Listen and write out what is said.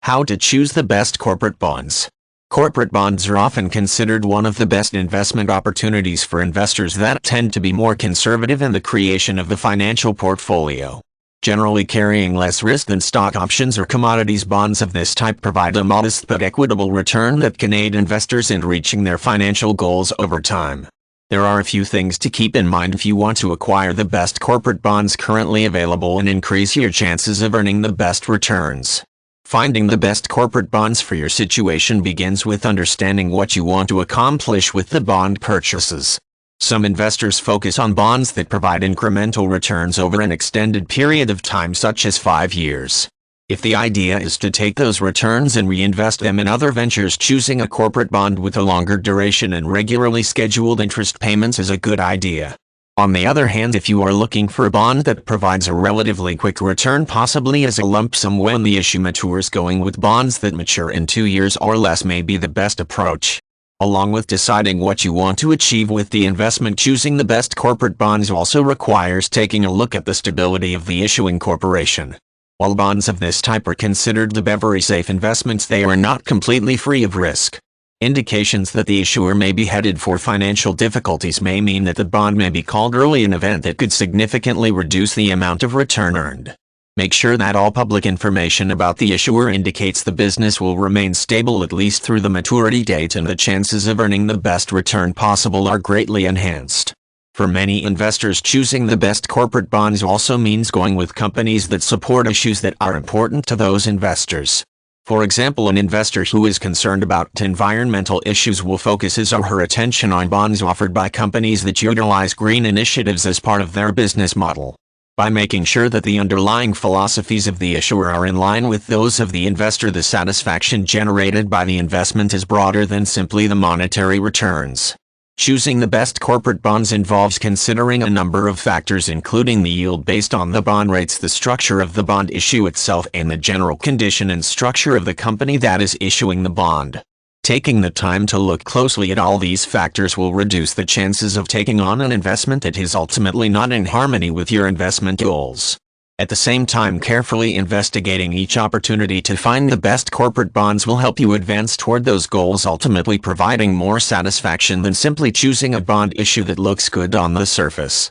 How to choose the best corporate bonds. Corporate bonds are often considered one of the best investment opportunities for investors that tend to be more conservative in the creation of the financial portfolio. Generally carrying less risk than stock options or commodities, bonds of this type provide a modest but equitable return that can aid investors in reaching their financial goals over time. There are a few things to keep in mind if you want to acquire the best corporate bonds currently available and increase your chances of earning the best returns. Finding the best corporate bonds for your situation begins with understanding what you want to accomplish with the bond purchases. Some investors focus on bonds that provide incremental returns over an extended period of time, such as 5 years. If the idea is to take those returns and reinvest them in other ventures, choosing a corporate bond with a longer duration and regularly scheduled interest payments is a good idea. On the other hand, if you are looking for a bond that provides a relatively quick return, possibly as a lump sum when the issue matures, going with bonds that mature in 2 years or less may be the best approach. Along with deciding what you want to achieve with the investment, choosing the best corporate bonds also requires taking a look at the stability of the issuing corporation. While bonds of this type are considered the very safe investments, they are not completely free of risk. Indications that the issuer may be headed for financial difficulties may mean that the bond may be called early, an event that could significantly reduce the amount of return earned. Make sure that all public information about the issuer indicates the business will remain stable at least through the maturity date, and the chances of earning the best return possible are greatly enhanced. For many investors, choosing the best corporate bonds also means going with companies that support issues that are important to those investors. For example, an investor who is concerned about environmental issues will focus his or her attention on bonds offered by companies that utilize green initiatives as part of their business model. By making sure that the underlying philosophies of the issuer are in line with those of the investor, the satisfaction generated by the investment is broader than simply the monetary returns. Choosing the best corporate bonds involves considering a number of factors, including the yield based on the bond rates, the structure of the bond issue itself, and the general condition and structure of the company that is issuing the bond. Taking the time to look closely at all these factors will reduce the chances of taking on an investment that is ultimately not in harmony with your investment goals. At the same time, carefully investigating each opportunity to find the best corporate bonds will help you advance toward those goals, ultimately providing more satisfaction than simply choosing a bond issue that looks good on the surface.